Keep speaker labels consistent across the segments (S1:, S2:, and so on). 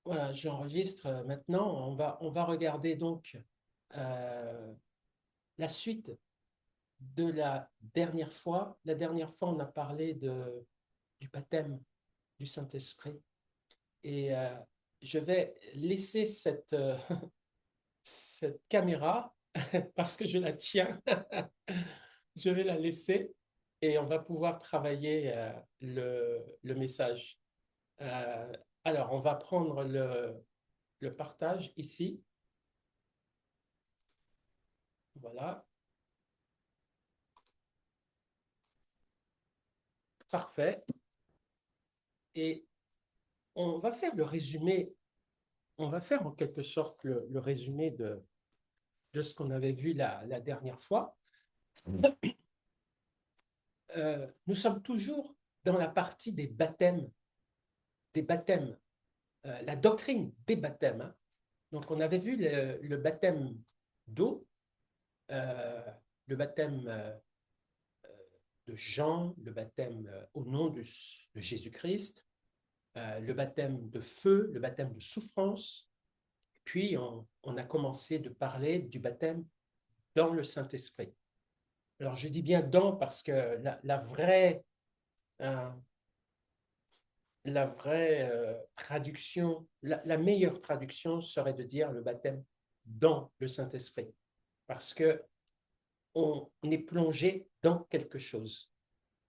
S1: Voilà, j'enregistre maintenant. On va regarder donc euh, la suite de la dernière fois. La dernière fois, on a parlé du baptême du Saint-Esprit. Et je vais laisser cette caméra parce que je la tiens. Je vais la laisser et on va pouvoir travailler le message. Euh, alors, on va prendre le partage ici. Voilà, parfait. Et on va faire le résumé, on va faire en quelque sorte le résumé de ce qu'on avait vu la dernière fois. Nous sommes toujours dans la partie des baptêmes, la doctrine des baptêmes, hein. Donc, on avait vu le baptême d'eau, euh, le baptême de Jean, le baptême au nom de Jésus-Christ, le baptême de feu, le baptême de souffrance. Puis, on a commencé de parler du baptême dans le Saint-Esprit. Alors, je dis bien dans parce que euh, la vraie traduction, la meilleure traduction serait de dire le baptême dans le Saint-Esprit. Parce que on est plongé dans quelque chose.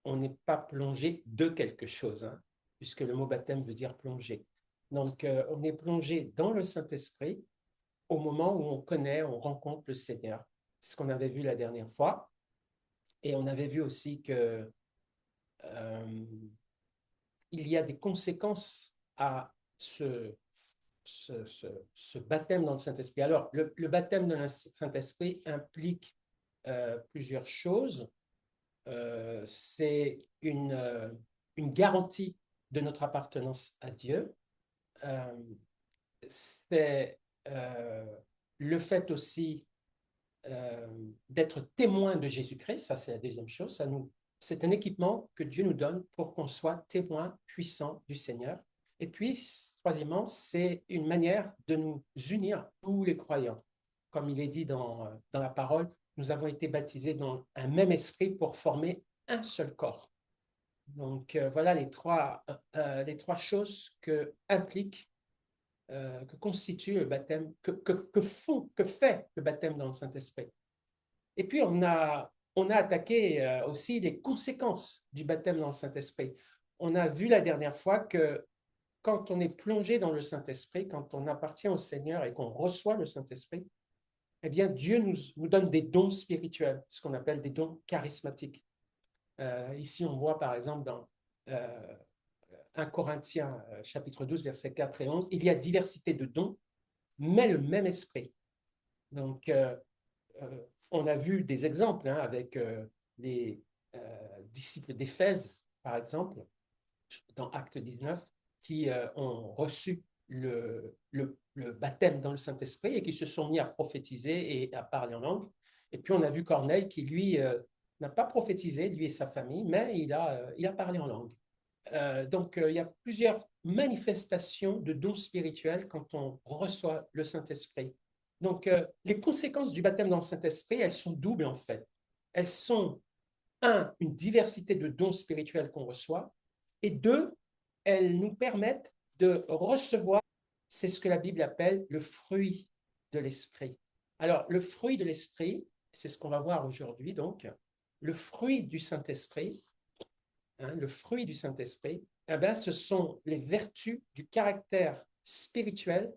S1: On n'est pas plongé de quelque chose, hein, puisque le mot baptême veut dire plonger. Donc, on est plongé dans le Saint-Esprit au moment où on connaît, on rencontre le Seigneur. C'est ce qu'on avait vu la dernière fois. Et on avait vu aussi que euh, il y a des conséquences à ce baptême dans le Saint-Esprit. Alors, le baptême dans le Saint-Esprit implique plusieurs choses. C'est une garantie de notre appartenance à Dieu. Euh, c'est euh, le fait aussi euh, d'être témoin de Jésus-Christ, ça c'est la deuxième chose, c'est un équipement que Dieu nous donne pour qu'on soit témoin puissant du Seigneur. Et puis, troisièmement, c'est une manière de nous unir, tous les croyants. Comme il est dit dans la parole, nous avons été baptisés dans un même esprit pour former un seul corps. Donc voilà les trois choses que implique, que constitue le baptême, que fait le baptême dans le Saint-Esprit. Et puis, on a attaqué aussi les conséquences du baptême dans le Saint-Esprit. On a vu la dernière fois que quand on est plongé dans le Saint-Esprit, quand on appartient au Seigneur et qu'on reçoit le Saint-Esprit, eh bien, Dieu nous donne des dons spirituels, ce qu'on appelle des dons charismatiques. Ici, on voit par exemple dans euh, 1 Corinthiens chapitre 12, versets 4 et 11, il y a diversité de dons, mais le même esprit. Donc, euh, on a vu des exemples hein, avec les disciples d'Éphèse, par exemple, dans Acte 19, qui ont reçu le baptême dans le Saint-Esprit et qui se sont mis à prophétiser et à parler en langue. Et puis on a vu Corneille qui, lui, n'a pas prophétisé, lui et sa famille, mais il a parlé en langue. Donc, il y a plusieurs manifestations de dons spirituels quand on reçoit le Saint-Esprit. Donc, les conséquences du baptême dans le Saint-Esprit, elles sont doubles en fait. Elles sont, un, une diversité de dons spirituels qu'on reçoit, et deux, elles nous permettent de recevoir, c'est ce que la Bible appelle le fruit de l'Esprit. Alors, le fruit de l'Esprit, c'est ce qu'on va voir aujourd'hui, donc, le fruit du Saint-Esprit, hein, le fruit du Saint-Esprit, eh bien, ce sont les vertus du caractère spirituel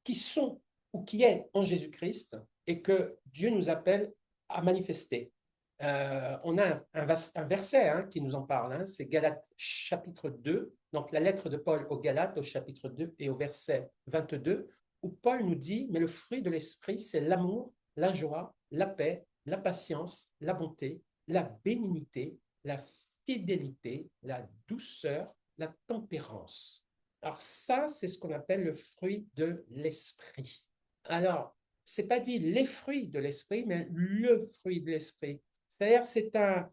S1: qui sont ou qui est en Jésus-Christ et que Dieu nous appelle à manifester. On a un verset hein, qui nous en parle, hein, c'est Galates chapitre 2, donc la lettre de Paul aux Galates au chapitre 2 et au verset 22, où Paul nous dit, mais le fruit de l'esprit, c'est l'amour, la joie, la paix, la patience, la bonté, la bénignité, la fidélité, la douceur, la tempérance. Alors ça, c'est ce qu'on appelle le fruit de l'esprit. Alors, c'est pas dit les fruits de l'esprit, mais le fruit de l'esprit. C'est-à-dire,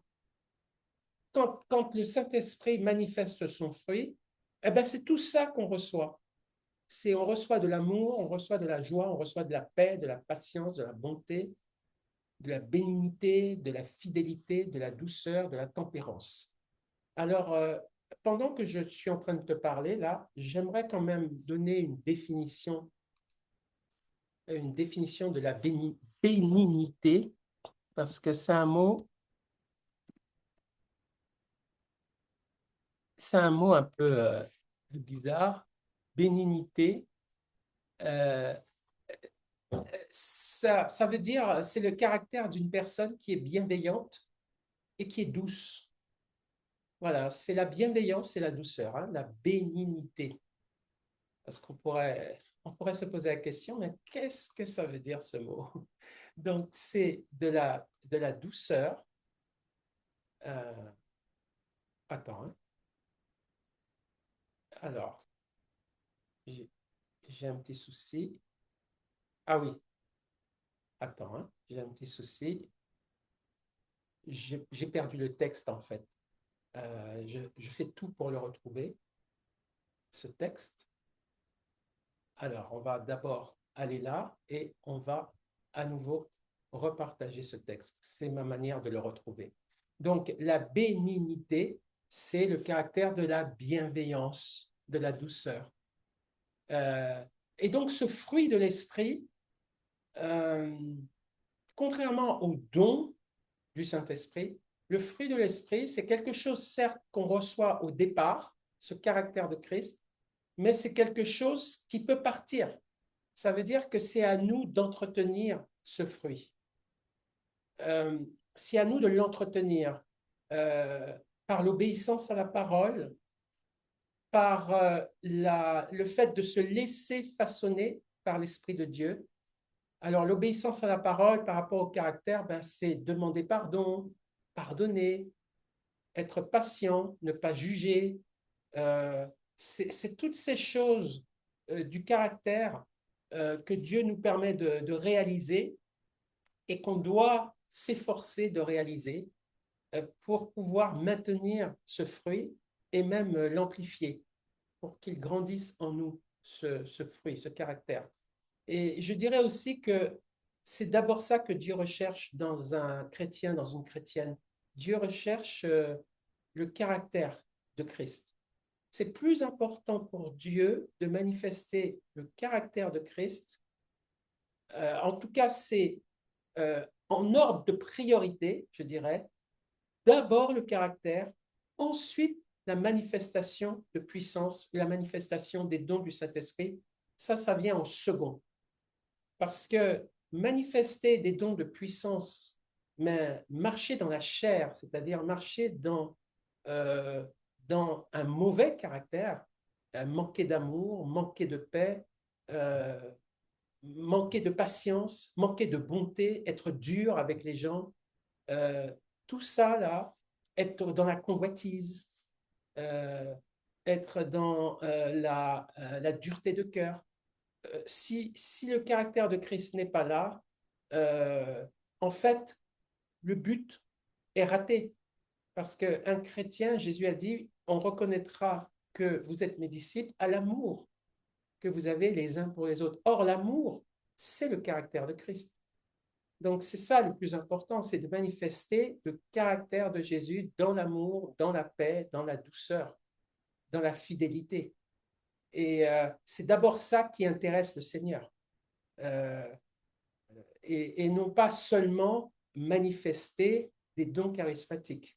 S1: quand le Saint-Esprit manifeste son fruit, eh ben, c'est tout ça qu'on reçoit. c'est on reçoit de l'amour, on reçoit de la joie, on reçoit de la paix, de la patience, de la bonté, de la bénignité, de la fidélité, de la douceur, de la tempérance. Alors, pendant que je suis en train de te parler, là, j'aimerais quand même donner une définition de la bénignité, parce que c'est un mot un peu bizarre. Bénignité, euh, ça veut dire, c'est le caractère d'une personne qui est bienveillante et qui est douce. Voilà, c'est la bienveillance et la douceur, hein, la bénignité. Parce on pourrait se poser la question, mais qu'est-ce que ça veut dire ce mot? Donc, c'est de la douceur. Euh, attends, hein. Alors, j'ai j'ai un petit souci. Ah oui, attends, hein, j'ai un petit souci. J'ai perdu le texte en fait. Je fais tout pour le retrouver, ce texte. Alors, on va d'abord aller là et on va à nouveau repartager ce texte. C'est ma manière de le retrouver. Donc, la bénignité, c'est le caractère de la bienveillance, de la douceur. Euh, et donc, ce fruit de l'esprit, euh, contrairement au don du Saint-Esprit, le fruit de l'esprit, c'est quelque chose, certes, qu'on reçoit au départ, ce caractère de Christ, mais c'est quelque chose qui peut partir. Ça veut dire que c'est à nous d'entretenir ce fruit. Euh, c'est à nous de l'entretenir euh, par l'obéissance à la parole, par le fait de se laisser façonner par l'Esprit de Dieu. Alors, l'obéissance à la parole par rapport au caractère, ben, c'est demander pardon, pardonner, être patient, ne pas juger. Euh, c'est toutes ces choses du caractère que Dieu nous permet de réaliser et qu'on doit s'efforcer de réaliser pour pouvoir maintenir ce fruit et même l'amplifier pour qu'il grandisse en nous, ce fruit, ce caractère. Et je dirais aussi que c'est d'abord ça que Dieu recherche dans un chrétien, dans une chrétienne. Dieu recherche le caractère de Christ. C'est plus important pour Dieu de manifester le caractère de Christ. En tout cas, c'est en ordre de priorité, je dirais, d'abord le caractère, ensuite la manifestation de puissance, la manifestation des dons du Saint-Esprit. Ça vient en second. Parce que manifester des dons de puissance, mais marcher dans la chair, c'est-à-dire marcher euh, dans un mauvais caractère, manquer d'amour, manquer de paix, euh, manquer de patience, manquer de bonté, être dur avec les gens, euh, tout ça là, être dans la convoitise, euh, être dans la dureté de cœur. Si le caractère de Christ n'est pas là, euh, en fait, le but est raté. Parce qu'un chrétien, Jésus a dit, on reconnaîtra que vous êtes mes disciples à l'amour que vous avez les uns pour les autres. Or, l'amour, c'est le caractère de Christ. Donc, c'est ça le plus important, c'est de manifester le caractère de Jésus dans l'amour, dans la paix, dans la douceur, dans la fidélité. Et c'est d'abord ça qui intéresse le Seigneur. Euh, et non pas seulement manifester des dons charismatiques.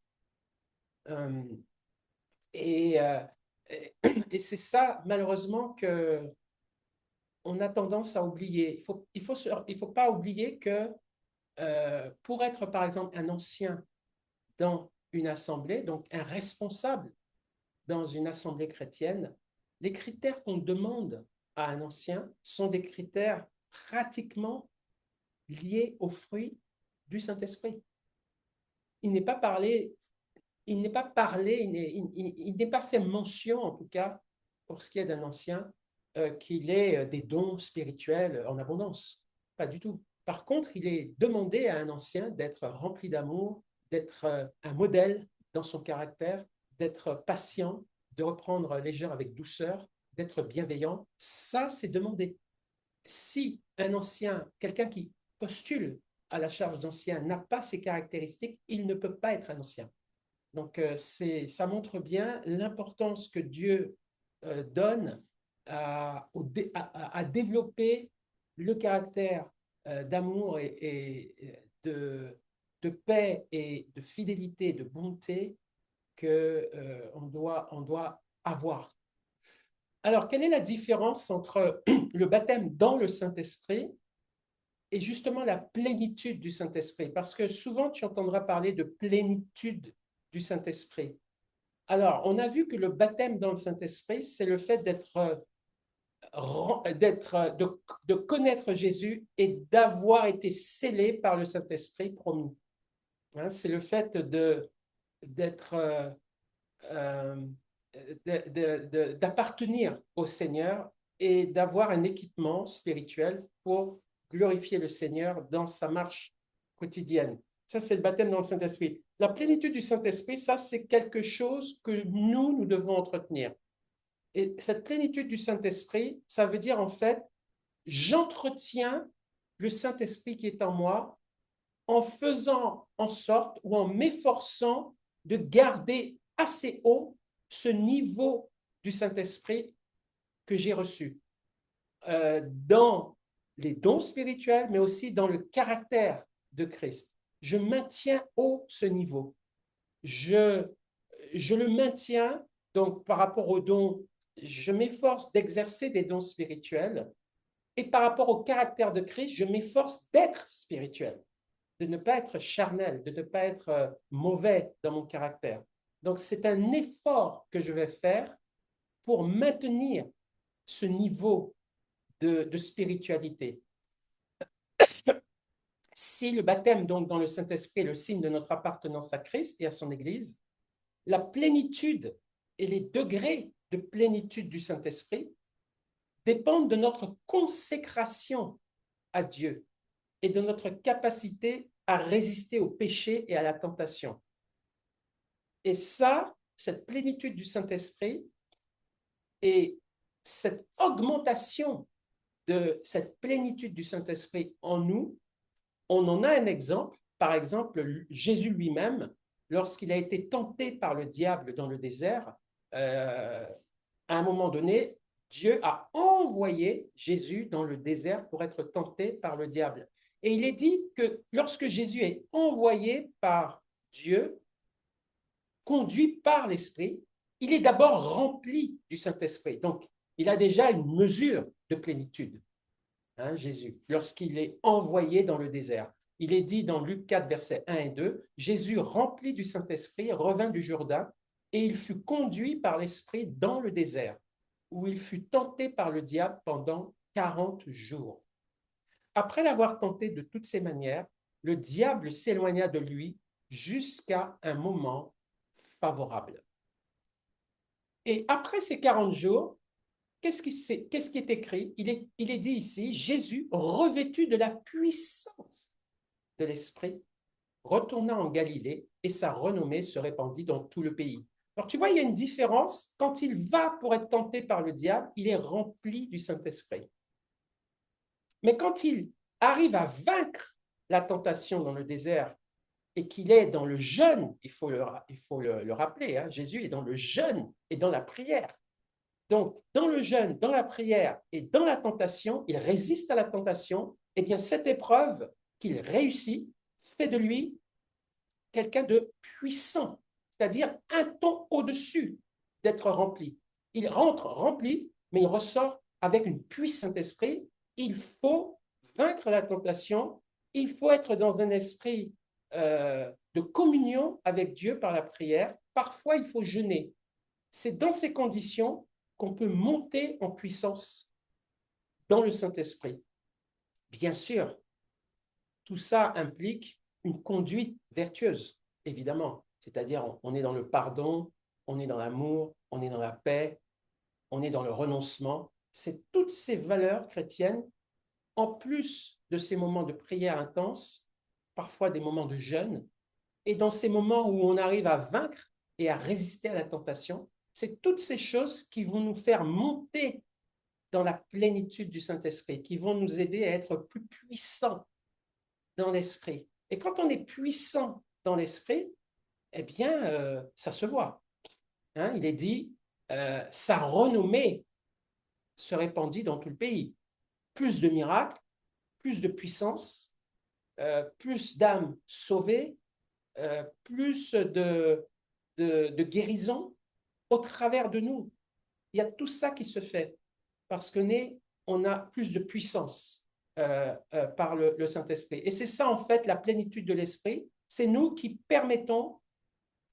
S1: Euh, et euh, et c'est ça, malheureusement, que on a tendance à oublier. Il faut pas oublier que pour être, par exemple, un ancien dans une assemblée, donc un responsable dans une assemblée chrétienne, les critères qu'on demande à un ancien sont des critères pratiquement liés aux fruits du Saint-Esprit. Il n'est pas parlé, il n'est pas parlé, il n'est pas fait mention, en tout cas, pour ce qui est d'un ancien, qu'il ait des dons spirituels en abondance. Pas du tout. Par contre, il est demandé à un ancien d'être rempli d'amour, d'être un modèle dans son caractère, d'être patient, de reprendre les gens avec douceur, d'être bienveillant, ça, c'est demandé. Si un ancien, quelqu'un qui postule à la charge d'ancien n'a pas ces caractéristiques, il ne peut pas être un ancien. Donc, ça montre bien l'importance que Dieu donne à développer le caractère d'amour et de paix et de fidélité, de bonté que on doit avoir. Alors, quelle est la différence entre le baptême dans le Saint-Esprit et justement la plénitude du Saint-Esprit? Parce que souvent, tu entendras parler de plénitude du Saint-Esprit. Alors, on a vu que le baptême dans le Saint-Esprit, c'est le fait de connaître Jésus et d'avoir été scellé par le Saint-Esprit promis. Hein, c'est le fait d'être, euh, d'appartenir au Seigneur et d'avoir un équipement spirituel pour glorifier le Seigneur dans sa marche quotidienne. Ça, c'est le baptême dans le Saint-Esprit. La plénitude du Saint-Esprit, ça, c'est quelque chose que nous devons entretenir. Et cette plénitude du Saint-Esprit, ça veut dire en fait, j'entretiens le Saint-Esprit qui est en moi en faisant en sorte ou en m'efforçant de garder assez haut ce niveau du Saint-Esprit que j'ai reçu dans les dons spirituels, mais aussi dans le caractère de Christ. Je maintiens haut ce niveau. Je le maintiens, donc par rapport aux dons, je m'efforce d'exercer des dons spirituels, et par rapport au caractère de Christ, je m'efforce d'être spirituel, de ne pas être charnel, de ne pas être mauvais dans mon caractère. Donc c'est un effort que je vais faire pour maintenir ce niveau de spiritualité. Si le baptême donc dans le Saint-Esprit est le signe de notre appartenance à Christ et à son Église, la plénitude et les degrés de plénitude du Saint-Esprit dépendent de notre consécration à Dieu et de notre capacité à résister au péché et à la tentation. Et ça, cette plénitude du Saint-Esprit et cette augmentation de cette plénitude du Saint-Esprit en nous, on en a un exemple. Par exemple, Jésus lui-même, lorsqu'il a été tenté par le diable dans le désert, à un moment donné, Dieu a envoyé Jésus dans le désert pour être tenté par le diable. Et il est dit que lorsque Jésus est envoyé par Dieu, conduit par l'Esprit, il est d'abord rempli du Saint-Esprit. Donc, il a déjà une mesure de plénitude, hein, Jésus, lorsqu'il est envoyé dans le désert. Il est dit dans Luc 4, versets 1 et 2, Jésus, rempli du Saint-Esprit, revint du Jourdain et il fut conduit par l'Esprit dans le désert, où il fut tenté par le diable pendant 40 jours. Après l'avoir tenté de toutes ces manières, le diable s'éloigna de lui jusqu'à un moment favorable. Et après ces 40 jours, qu'est-ce qui est écrit? Il est dit ici, Jésus, revêtu de la puissance de l'Esprit, retourna en Galilée et sa renommée se répandit dans tout le pays. Alors tu vois, il y a une différence. Quand il va pour être tenté par le diable, il est rempli du Saint-Esprit. Mais quand il arrive à vaincre la tentation dans le désert et qu'il est dans le jeûne, il faut le rappeler, hein, Jésus est dans le jeûne et dans la prière. Donc, dans le jeûne, dans la prière et dans la tentation, il résiste à la tentation. Eh bien, cette épreuve qu'il réussit fait de lui quelqu'un de puissant, c'est-à-dire un ton au-dessus d'être rempli. Il rentre rempli, mais il ressort avec une puissance d'esprit. Il faut vaincre la tentation, il faut être dans un esprit de communion avec Dieu par la prière. Parfois, il faut jeûner. C'est dans ces conditions qu'on peut monter en puissance dans le Saint-Esprit. Bien sûr, tout ça implique une conduite vertueuse, évidemment. C'est-à-dire, on est dans le pardon, on est dans l'amour, on est dans la paix, on est dans le renoncement. C'est toutes ces valeurs chrétiennes, en plus de ces moments de prière intense, parfois des moments de jeûne, et dans ces moments où on arrive à vaincre et à résister à la tentation, C'est toutes ces choses qui vont nous faire monter dans la plénitude du Saint-Esprit, qui vont nous aider à être plus puissants dans l'esprit. Et quand on est puissant dans l'esprit, eh bien, ça se voit. Hein, il est dit, sa renommée se répandit dans tout le pays. Plus de miracles, plus de puissance, plus d'âmes sauvées, plus de guérison au travers de nous. Il y a tout ça qui se fait parce que on a plus de puissance par le Saint-Esprit. Et c'est ça, en fait, la plénitude de l'Esprit. C'est nous qui permettons,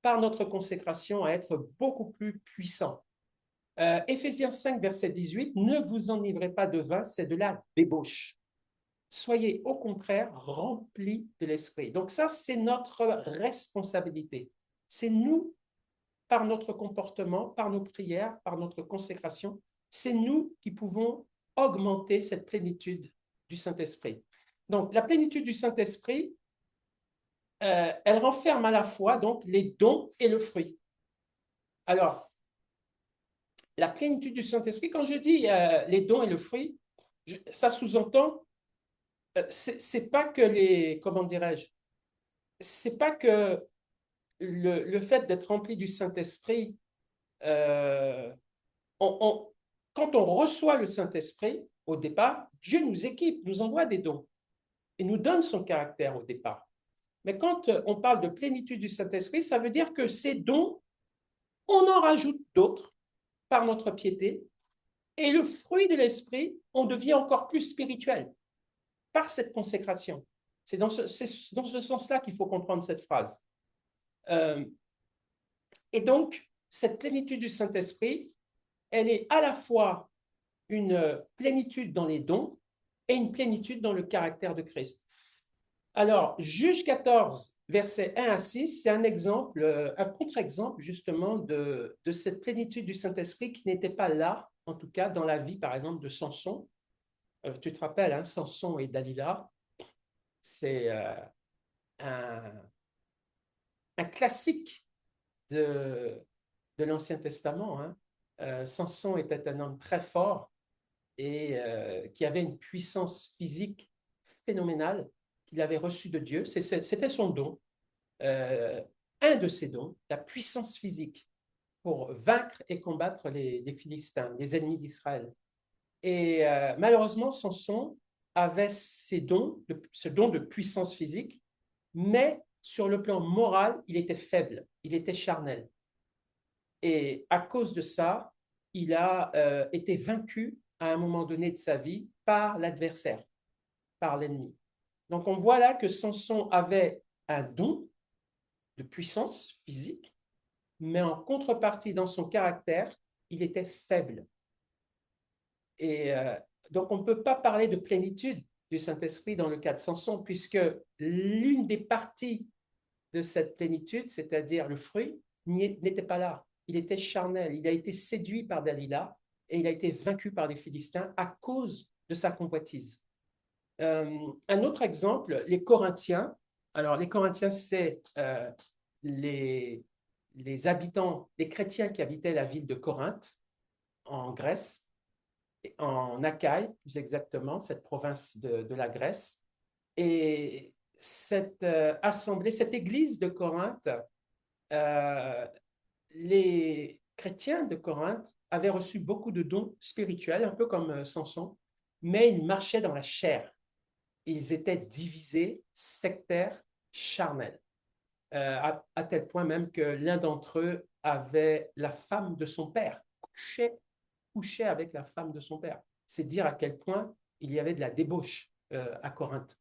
S1: par notre consécration, à être beaucoup plus puissants. Éphésiens 5, verset 18, ne vous enivrez pas de vin, c'est de la débauche. Soyez au contraire remplis de l'Esprit. Donc ça, c'est notre responsabilité. C'est nous, par notre comportement, par nos prières, par notre consécration, c'est nous qui pouvons augmenter cette plénitude du Saint-Esprit. Donc la plénitude du Saint-Esprit, elle renferme à la fois donc les dons et le fruit. Alors, la plénitude du Saint-Esprit, quand je dis les dons et le fruit, ça sous-entend, c'est pas que les, comment dirais-je, c'est pas que le fait d'être rempli du Saint-Esprit, quand on reçoit le Saint-Esprit, au départ, Dieu nous équipe, nous envoie des dons et nous donne son caractère au départ. Mais quand on parle de plénitude du Saint-Esprit, ça veut dire que ces dons, on en rajoute d'autres par notre piété, et le fruit de l'Esprit, on devient encore plus spirituel par cette consécration. C'est dans ce sens-là qu'il faut comprendre cette phrase. Et donc, cette plénitude du Saint-Esprit, elle est à la fois une plénitude dans les dons et une plénitude dans le caractère de Christ. Alors, Juge 14, versets 1 à 6, c'est un exemple, un contre-exemple justement de cette plénitude du Saint-Esprit qui n'était pas là, en tout cas dans la vie, par exemple, de Samson. Tu te rappelles, hein, Samson et Dalila, c'est un classique de l'Ancien Testament. Hein. Samson était un homme très fort et qui avait une puissance physique phénoménale qu'il avait reçue de Dieu. C'était son don, un de ses dons, la puissance physique pour vaincre et combattre les Philistins, les ennemis d'Israël. Et malheureusement, Samson avait ce don de puissance physique, mais sur le plan moral, il était faible, il était charnel. Et à cause de ça, il a été vaincu à un moment donné de sa vie par l'adversaire, par l'ennemi. Donc on voit là que Samson avait un don de puissance physique, mais en contrepartie, dans son caractère, il était faible. Et donc on ne peut pas parler de plénitude du Saint-Esprit dans le cas de Samson, puisque l'une des parties de cette plénitude, c'est-à-dire le fruit, n'était pas là. Il était charnel, il a été séduit par Dalila et il a été vaincu par les Philistins à cause de sa convoitise. Un autre exemple, les Corinthiens. Alors, les Corinthiens, c'est les habitants, les chrétiens qui habitaient la ville de Corinthe, en Grèce, en Achaïe, plus exactement, cette province de la Grèce. Et cette assemblée, cette église de Corinthe, les chrétiens de Corinthe avaient reçu beaucoup de dons spirituels, un peu comme Samson, mais ils marchaient dans la chair. Ils étaient divisés, sectaires, charnels, à tel point même que l'un d'entre eux avait la femme de son père, couchait avec la femme de son père. C'est dire à quel point il y avait de la débauche à Corinthe.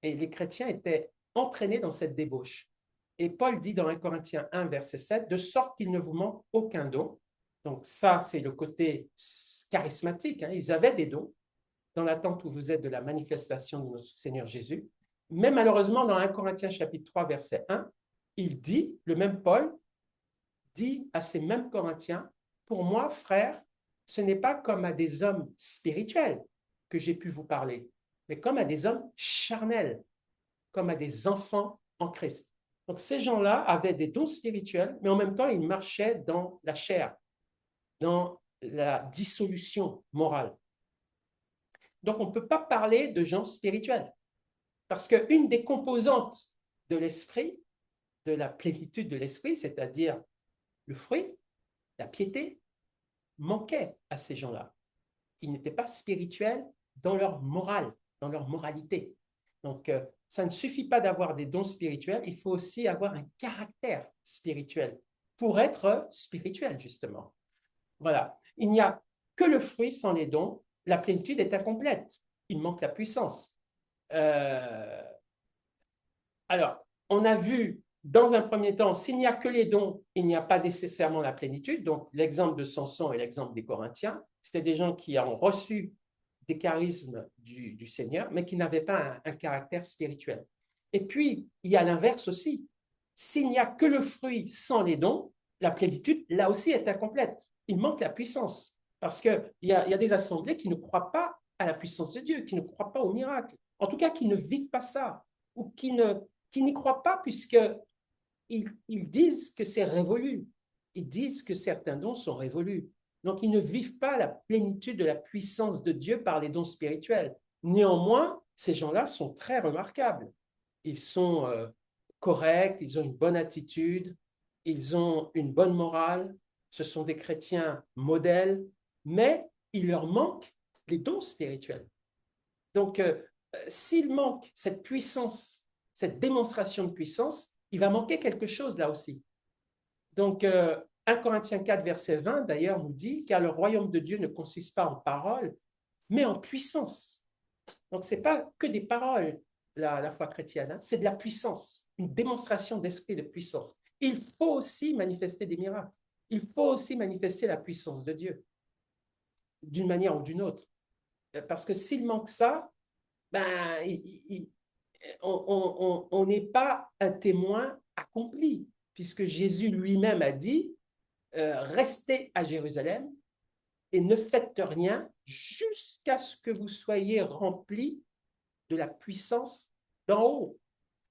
S1: Et les chrétiens étaient entraînés dans cette débauche. Et Paul dit dans 1 Corinthiens 1, verset 7, de sorte qu'il ne vous manque aucun don. Donc ça, c'est le côté charismatique. Hein. Ils avaient des dons dans l'attente où vous êtes de la manifestation de notre Seigneur Jésus. Mais malheureusement, dans 1 Corinthiens chapitre 3, verset 1, il dit, le même Paul dit à ces mêmes Corinthiens, pour moi, frères, ce n'est pas comme à des hommes spirituels que j'ai pu vous parler, mais comme à des hommes charnels, comme à des enfants en Christ. Donc ces gens-là avaient des dons spirituels, mais en même temps, ils marchaient dans la chair. dans la dissolution morale. Donc, on ne peut pas parler de gens spirituels, parce qu'une des composantes de l'esprit, de la plénitude de l'esprit, c'est-à-dire le fruit, la piété, manquait à ces gens-là. Ils n'étaient pas spirituels dans leur morale, dans leur moralité. Donc, ça ne suffit pas d'avoir des dons spirituels, il faut aussi avoir un caractère spirituel pour être spirituel, justement. Voilà. Il n'y a que le fruit sans les dons, la plénitude est incomplète. Il manque la puissance. Euh, alors, on a vu dans un premier temps, s'il n'y a que les dons, il n'y a pas nécessairement la plénitude. Donc, l'exemple de Samson et l'exemple des Corinthiens, c'était des gens qui ont reçu des charismes du Seigneur, mais qui n'avaient pas un caractère spirituel. Et puis, il y a l'inverse aussi. S'il n'y a que le fruit sans les dons, la plénitude, là aussi, est incomplète. Il manque la puissance. Parce qu'il y a des assemblées qui ne croient pas à la puissance de Dieu, qui ne croient pas au miracle. En tout cas, qui ne vivent pas ça, ou qui n'y croient pas puisqu'ils disent que c'est révolu. Ils disent que certains dons sont révolus. Donc, ils ne vivent pas la plénitude de la puissance de Dieu par les dons spirituels. Néanmoins, ces gens-là sont très remarquables. Ils sont corrects, ils ont une bonne attitude, ils ont une bonne morale, ce sont des chrétiens modèles, mais il leur manque les dons spirituels. Donc, s'il manque cette puissance, cette démonstration de puissance, il va manquer quelque chose là aussi. Donc, 1 Corinthiens 4, verset 20, d'ailleurs, nous dit « Car le royaume de Dieu ne consiste pas en paroles, mais en puissance. » Donc, ce n'est pas que des paroles, la foi chrétienne, hein, c'est de la puissance, une démonstration d'esprit de puissance. Il faut aussi manifester des miracles. Il faut aussi manifester la puissance de Dieu, d'une manière ou d'une autre. Parce que s'il manque ça, ben, on n'est pas un témoin accompli, puisque Jésus lui-même a dit restez à Jérusalem et ne faites rien jusqu'à ce que vous soyez remplis de la puissance d'en haut,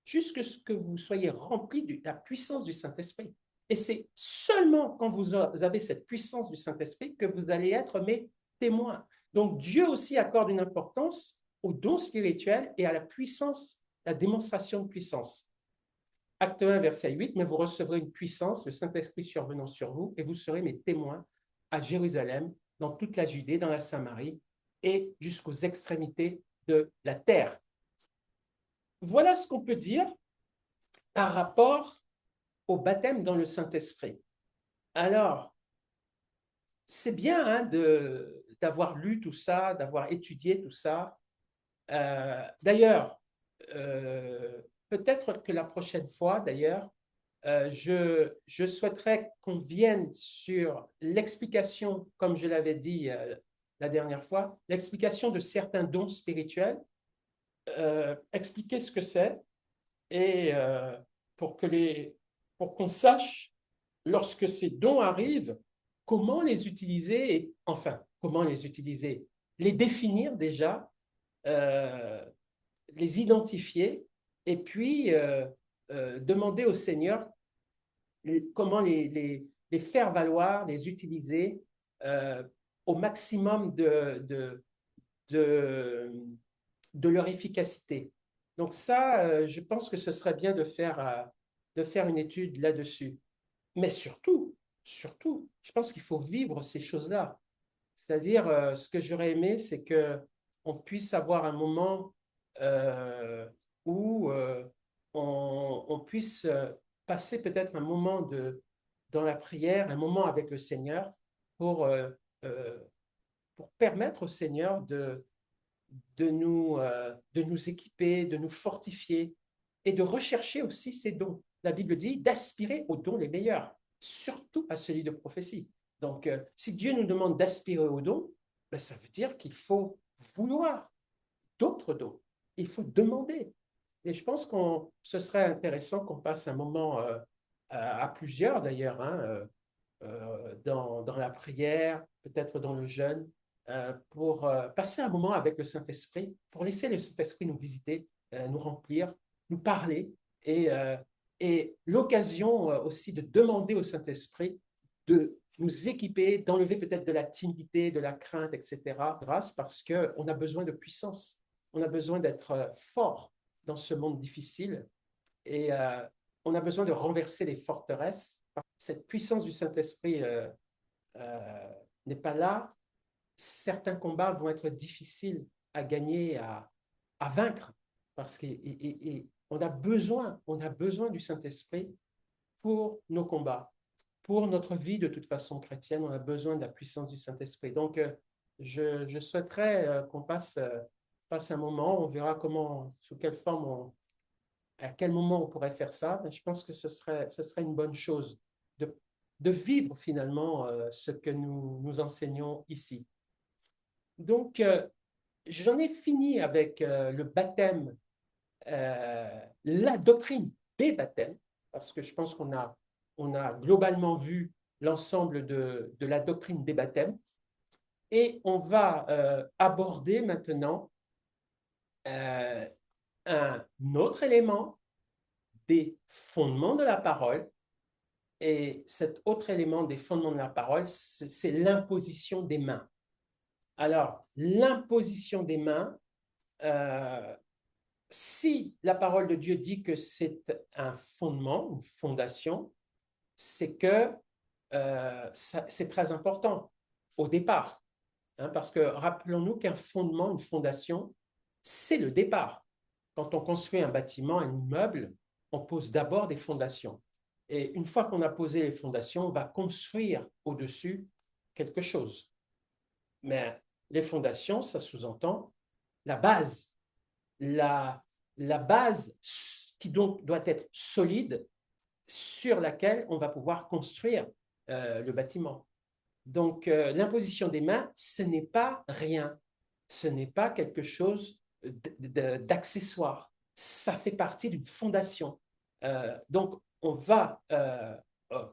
S1: jusqu'à ce que vous soyez remplis de la puissance du Saint-Esprit. Et c'est seulement quand vous avez cette puissance du Saint-Esprit que vous allez être mes témoins. Donc Dieu aussi accorde une importance aux dons spirituels et à la puissance, la démonstration de puissance. Acte 1, verset 8, mais vous recevrez une puissance, le Saint-Esprit survenant sur vous, et vous serez mes témoins à Jérusalem, dans toute la Judée, dans la Samarie, et jusqu'aux extrémités de la terre. Voilà ce qu'on peut dire par rapport au baptême dans le Saint-Esprit. Alors, c'est bien hein, d'avoir lu tout ça, d'avoir étudié tout ça. D'ailleurs, peut-être que la prochaine fois, d'ailleurs, je souhaiterais qu'on vienne sur l'explication, comme je l'avais dit la dernière fois, l'explication de certains dons spirituels, expliquer ce que c'est et pour qu'on sache, lorsque ces dons arrivent, comment les utiliser et enfin, comment les utiliser, les définir déjà, euh, les identifier et puis demander au Seigneur comment les faire valoir, les utiliser au maximum de, de leur efficacité. Donc ça, je pense que ce serait bien de faire une étude là-dessus. Mais surtout, je pense qu'il faut vivre ces choses-là. C'est-à-dire, ce que j'aurais aimé, c'est qu'on puisse avoir un moment où on puisse passer peut-être un moment dans la prière, un moment avec le Seigneur pour, euh, euh, pour permettre au Seigneur de nous équiper, de nous fortifier et de rechercher aussi ses dons. La Bible dit d'aspirer aux dons les meilleurs, surtout à celui de prophétie. Donc, si Dieu nous demande d'aspirer aux dons, ben, ça veut dire qu'il faut vouloir d'autres dons. Il faut demander. Et je pense que ce serait intéressant qu'on passe un moment à plusieurs d'ailleurs, hein, dans la prière, peut-être dans le jeûne, pour passer un moment avec le Saint-Esprit, pour laisser le Saint-Esprit nous visiter, nous remplir, nous parler, et, et l'occasion aussi de demander au Saint-Esprit de nous équiper, d'enlever peut-être de la timidité, de la crainte, etc. Grâce parce qu'on a besoin de puissance. On a besoin d'être fort dans ce monde difficile et on a besoin de renverser les forteresses. Cette puissance du Saint-Esprit n'est pas là. Certains combats vont être difficiles à gagner, à vaincre, parce qu'on on a besoin du Saint-Esprit pour nos combats. Pour notre vie, de toute façon chrétienne, on a besoin de la puissance du Saint-Esprit. Donc, je souhaiterais qu'on passe un moment, on verra comment, sous quelle forme, à quel moment on pourrait faire ça. Mais je pense que ce serait une bonne chose de, de vivre finalement ce que nous enseignons ici. Donc, j'en ai fini avec le baptême, la doctrine des baptêmes, parce que je pense on a globalement vu l'ensemble de la doctrine des baptêmes. Et on va aborder maintenant un autre élément des fondements de la parole. Et cet autre élément des fondements de la parole, c'est l'imposition des mains. Alors, l'imposition des mains, si la parole de Dieu dit que c'est un fondement, une fondation, c'est que c'est très important au départ. Hein, parce que rappelons-nous qu'un fondement, une fondation, c'est le départ. Quand on construit un bâtiment, un immeuble, on pose d'abord des fondations. Et une fois qu'on a posé les fondations, on va construire au-dessus quelque chose. Mais les fondations, ça sous-entend la base. La base qui donc doit être solide, sur laquelle on va pouvoir construire le bâtiment. Donc, l'imposition des mains, ce n'est pas rien. Ce n'est pas quelque chose d'accessoire. Ça fait partie d'une fondation. Donc, on va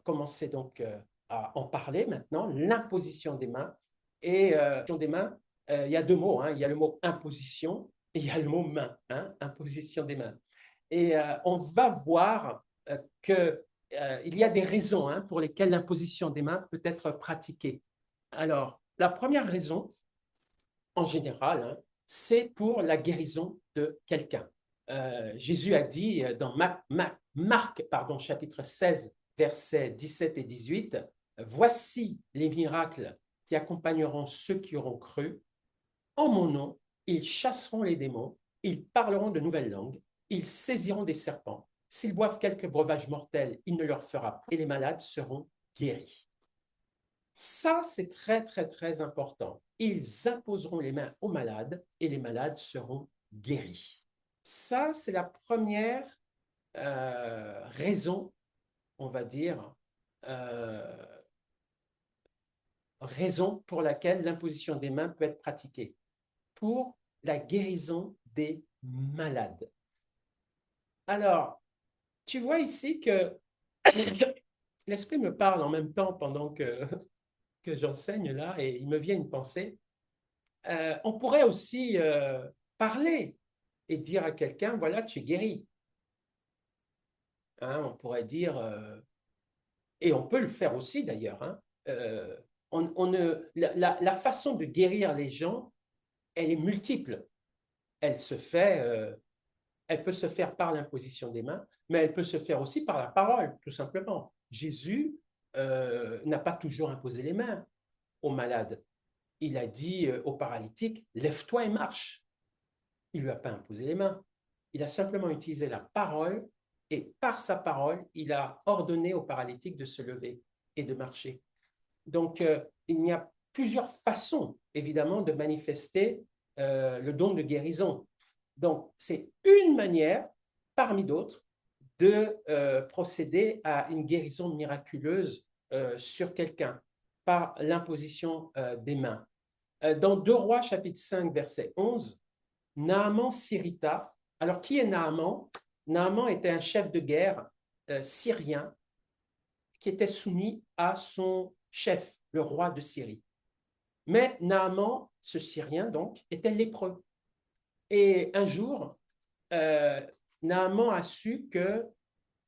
S1: commencer donc à en parler maintenant, l'imposition des mains. Et des mains, il y a deux mots. Hein. Il y a le mot imposition et il y a le mot main, hein, imposition des mains. Et on va voir que il y a des raisons hein, pour lesquelles l'imposition des mains peut être pratiquée. Alors, la première raison, en général, hein, c'est pour la guérison de quelqu'un. Jésus a dit dans Marc, chapitre 16, versets 17 et 18, « Voici les miracles qui accompagneront ceux qui auront cru. En mon nom, ils chasseront les démons, ils parleront de nouvelles langues, ils saisiront des serpents. S'ils boivent quelques breuvages mortels, il ne leur fera pas, et les malades seront guéris. » Ça, c'est très, très, très important. Ils imposeront les mains aux malades et les malades seront guéris. Ça, c'est la première raison, on va dire, raison pour laquelle l'imposition des mains peut être pratiquée, pour la guérison des malades. Alors, tu vois ici que l'Esprit me parle en même temps pendant que j'enseigne là, et il me vient une pensée. On pourrait aussi parler et dire à quelqu'un, voilà, tu es guéri. Hein, on pourrait dire, et on peut le faire aussi d'ailleurs, hein, la façon de guérir les gens, elle est multiple. Elle se fait, elle peut se faire par l'imposition des mains, mais elle peut se faire aussi par la parole, tout simplement. Jésus n'a pas toujours imposé les mains aux malades. Il a dit au paralytique, lève-toi et marche. Il ne lui a pas imposé les mains. Il a simplement utilisé la parole et par sa parole, il a ordonné au paralytique de se lever et de marcher. Donc, il y a plusieurs façons, évidemment, de manifester le don de guérison. Donc, c'est une manière, parmi d'autres, de procéder à une guérison miraculeuse sur quelqu'un par l'imposition des mains. Dans 2 Rois, chapitre 5, verset 11, Naaman s'irrita. Alors, qui est Naaman? Naaman était un chef de guerre syrien qui était soumis à son chef, le roi de Syrie. Mais Naaman, ce Syrien donc, était lépreux. Et un jour, Naaman a su que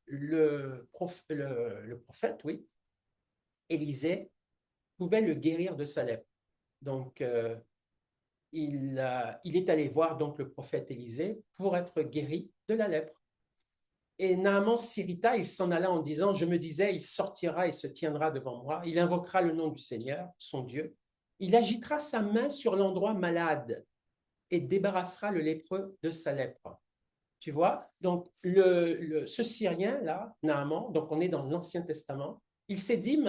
S1: le prophète, oui, Élisée, pouvait le guérir de sa lèpre. Donc, il est allé voir donc le prophète Élisée pour être guéri de la lèpre. Et Naaman s'irrita, il s'en alla en disant, je me disais, il sortira et se tiendra devant moi, il invoquera le nom du Seigneur, son Dieu, il agitera sa main sur l'endroit malade et débarrassera le lépreux de sa lèpre. Tu vois, donc ce Syrien-là, Naaman, donc on est dans l'Ancien Testament, il s'est dit,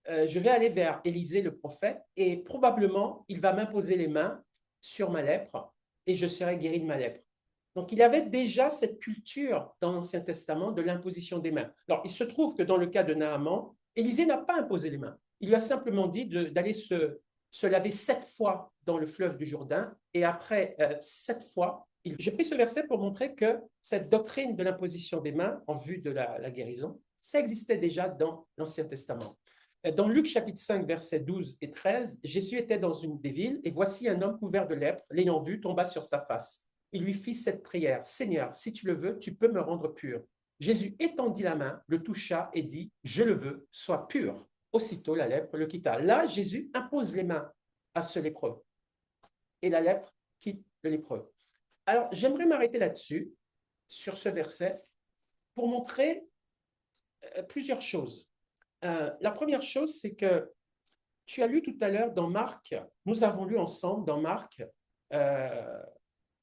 S1: je vais aller vers Élisée le prophète et probablement il va m'imposer les mains sur ma lèpre et je serai guéri de ma lèpre. Donc il avait déjà cette culture dans l'Ancien Testament de l'imposition des mains. Alors il se trouve que dans le cas de Naaman, Élisée n'a pas imposé les mains. Il lui a simplement dit d'aller se laver 7 fois dans le fleuve du Jourdain et après 7 fois, j'ai pris ce verset pour montrer que cette doctrine de l'imposition des mains en vue de la guérison, ça existait déjà dans l'Ancien Testament. Dans Luc chapitre 5, versets 12 et 13, Jésus était dans une des villes et voici un homme couvert de lèpre, l'ayant vu, tomba sur sa face. Il lui fit cette prière, Seigneur, si tu le veux, tu peux me rendre pur. Jésus étendit la main, le toucha et dit, je le veux, sois pur. Aussitôt, la lèpre le quitta. Là, Jésus impose les mains à ce lépreux et la lèpre quitte le lépreux. Alors, j'aimerais m'arrêter là-dessus, sur ce verset, pour montrer plusieurs choses. La première chose, c'est que tu as lu tout à l'heure dans Marc, nous avons lu ensemble dans Marc,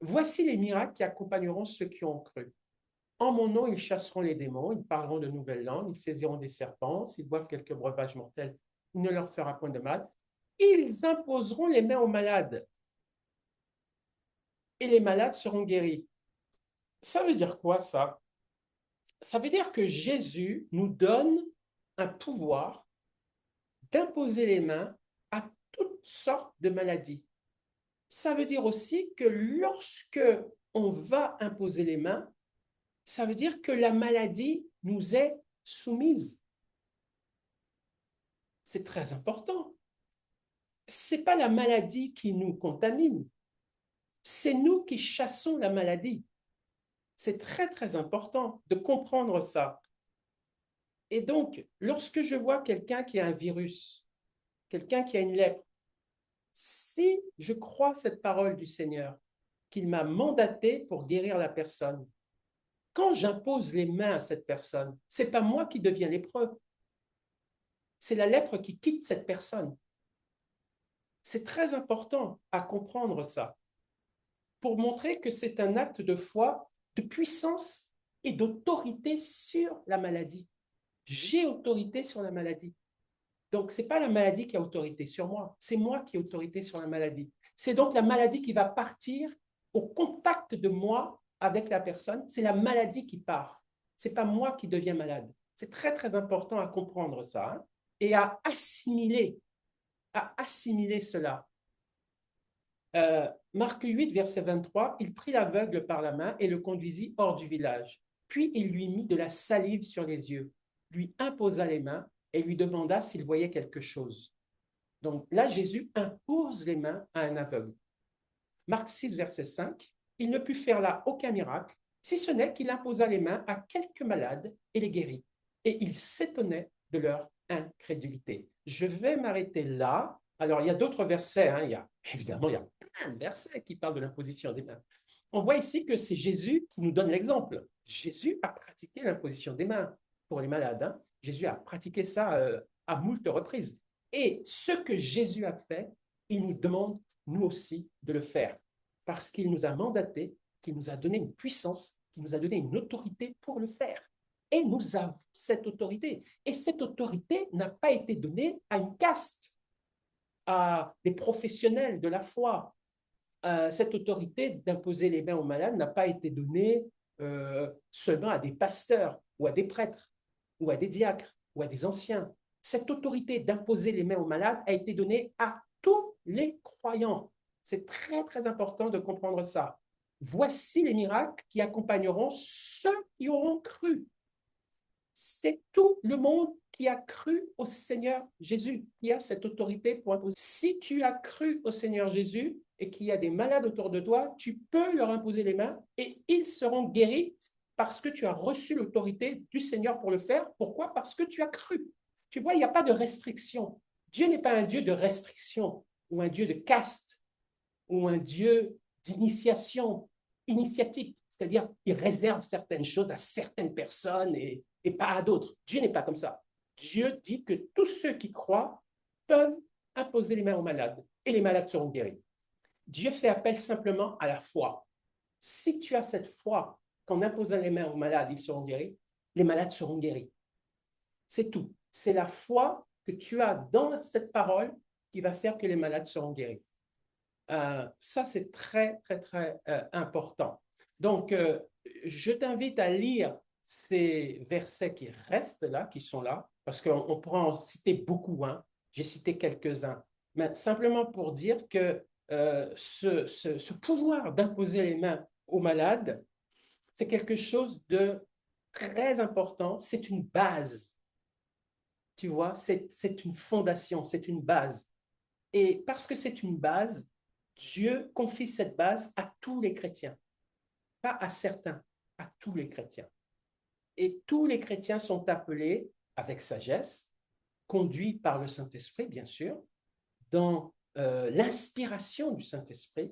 S1: voici les miracles qui accompagneront ceux qui ont cru. En mon nom, ils chasseront les démons, ils parleront de nouvelles langues, ils saisiront des serpents, s'ils boivent quelques breuvages mortels, il ne leur fera point de mal. Ils imposeront les mains aux malades et les malades seront guéris. Ça veut dire quoi ça? Ça veut dire que Jésus nous donne un pouvoir d'imposer les mains à toutes sortes de maladies. Ça veut dire aussi que lorsque on va imposer les mains, ça veut dire que la maladie nous est soumise. C'est très important. Ce n'est pas la maladie qui nous contamine, c'est nous qui chassons la maladie. C'est très, très important de comprendre ça. Et donc, lorsque je vois quelqu'un qui a un virus, quelqu'un qui a une lèpre, si je crois cette parole du Seigneur, qu'il m'a mandaté pour guérir la personne, quand j'impose les mains à cette personne, ce n'est pas moi qui deviens lépreux, c'est la lèpre qui quitte cette personne. C'est très important à comprendre ça, pour montrer que c'est un acte de foi, de puissance et d'autorité sur la maladie. J'ai autorité sur la maladie. Donc, ce n'est pas la maladie qui a autorité sur moi, c'est moi qui ai autorité sur la maladie. C'est donc la maladie qui va partir au contact de moi avec la personne, c'est la maladie qui part. Ce n'est pas moi qui deviens malade. C'est très, très important à comprendre ça hein, et à assimiler cela. Marc 8, verset 23, il prit l'aveugle par la main et le conduisit hors du village. Puis il lui mit de la salive sur les yeux, lui imposa les mains et lui demanda s'il voyait quelque chose. Donc là, Jésus impose les mains à un aveugle. Marc 6, verset 5, il ne put faire là aucun miracle, si ce n'est qu'il imposa les mains à quelques malades et les guérit. Et il s'étonnait de leur incrédulité. Je vais m'arrêter là. Alors, il y a d'autres versets. Hein. Évidemment, il y a plein de versets qui parlent de l'imposition des mains. On voit ici que c'est Jésus qui nous donne l'exemple. Jésus a pratiqué l'imposition des mains pour les malades. Hein. Jésus a pratiqué ça à moult reprises. Et ce que Jésus a fait, il nous demande, nous aussi, de le faire. Parce qu'il nous a mandatés, qu'il nous a donné une puissance, qu'il nous a donné une autorité pour le faire. Et nous avons cette autorité. Et cette autorité n'a pas été donnée à une caste, à des professionnels de la foi. Cette autorité d'imposer les mains aux malades n'a pas été donnée seulement à des pasteurs ou à des prêtres ou à des diacres ou à des anciens. Cette autorité d'imposer les mains aux malades a été donnée à tous les croyants. C'est très, très important de comprendre ça. Voici les miracles qui accompagneront ceux qui auront cru. C'est tout le monde qui a cru au Seigneur Jésus, qui a cette autorité pour imposer. Si tu as cru au Seigneur Jésus et qu'il y a des malades autour de toi, tu peux leur imposer les mains et ils seront guéris parce que tu as reçu l'autorité du Seigneur pour le faire. Pourquoi? Parce que tu as cru. Tu vois, il n'y a pas de restriction Dieu n'est pas un Dieu de restriction ou un Dieu de caste ou un Dieu d'initiation, initiatique. C'est-à-dire, il réserve certaines choses à certaines personnes et pas à d'autres. Dieu n'est pas comme ça. Dieu dit que tous ceux qui croient peuvent imposer les mains aux malades et les malades seront guéris. Dieu fait appel simplement à la foi. Si tu as cette foi qu'en imposant les mains aux malades, ils seront guéris, les malades seront guéris. C'est tout. C'est la foi que tu as dans cette parole qui va faire que les malades seront guéris. Ça, c'est très, très, très important. Donc, je t'invite à lire ces versets qui restent là, qui sont là, parce qu'on pourra en citer beaucoup, hein. J'ai cité quelques-uns, mais simplement pour dire que ce pouvoir d'imposer les mains aux malades, c'est quelque chose de très important, c'est une base, tu vois, c'est une fondation, c'est une base. Et parce que c'est une base, Dieu confie cette base à tous les chrétiens, pas à certains, à tous les chrétiens. Et tous les chrétiens sont appelés avec sagesse, conduits par le Saint-Esprit, bien sûr, dans l'inspiration du Saint-Esprit,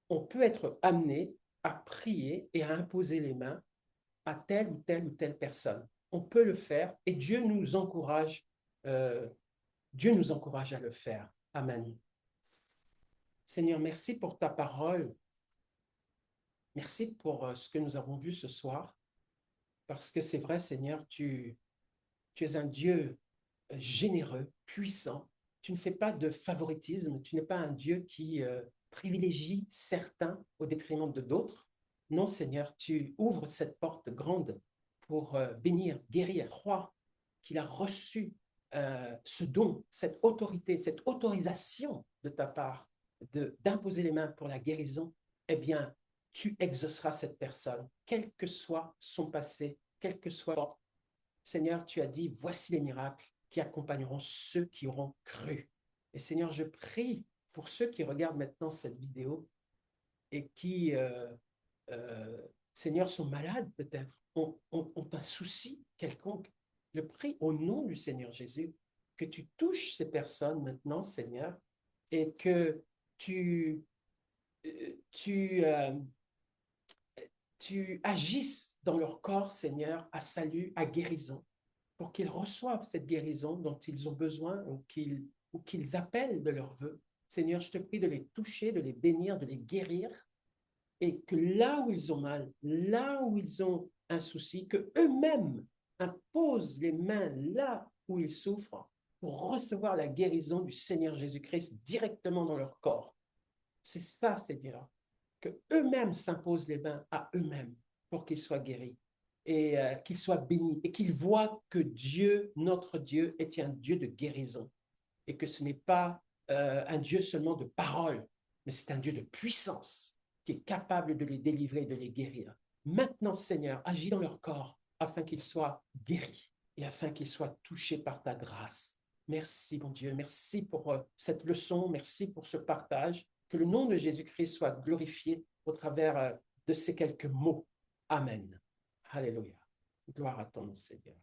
S1: on peut être amené à prier et à imposer les mains à telle ou telle ou telle personne. On peut le faire et euh, Dieu nous encourage à le faire. Amen. Seigneur, merci pour ta parole. Merci pour ce que nous avons vu ce soir, parce que c'est vrai, Seigneur, tu es un Dieu généreux, puissant. Tu ne fais pas de favoritisme, tu n'es pas un Dieu qui privilégie certains au détriment de d'autres. Non, Seigneur, tu ouvres cette porte grande pour bénir, guérir. Crois qu'il a reçu ce don, cette autorité, cette autorisation de ta part d'imposer les mains pour la guérison. Eh bien, tu exauceras cette personne, quel que soit son passé, quel que soit. Seigneur, tu as dit, voici les miracles qui accompagneront ceux qui auront cru. Et Seigneur, je prie pour ceux qui regardent maintenant cette vidéo et qui, Seigneur, sont malades peut-être, ont un souci quelconque. Je prie au nom du Seigneur Jésus que tu touches ces personnes maintenant, Seigneur, et que tu, tu, euh, tu agisses dans leur corps, Seigneur, à salut, à guérison, pour qu'ils reçoivent cette guérison dont ils ont besoin ou qu'ils appellent de leur vœu. Seigneur, je te prie de les toucher, de les bénir, de les guérir, et que là où ils ont mal, là où ils ont un souci, que eux-mêmes imposent les mains là où ils souffrent pour recevoir la guérison du Seigneur Jésus-Christ directement dans leur corps. C'est ça, Seigneur, que eux-mêmes s'imposent les mains à eux-mêmes pour qu'ils soient guéris et qu'ils soient bénis et qu'ils voient que Dieu, notre Dieu, est un Dieu de guérison et que ce n'est pas un Dieu seulement de parole, mais c'est un Dieu de puissance qui est capable de les délivrer, de les guérir. Maintenant, Seigneur, agis dans leur corps afin qu'ils soient guéris et afin qu'ils soient touchés par ta grâce. Merci, mon Dieu, merci pour cette leçon, merci pour ce partage. Que le nom de Jésus-Christ soit glorifié au travers de ces quelques mots. Amen. Alléluia. Gloire à ton nom, Seigneur.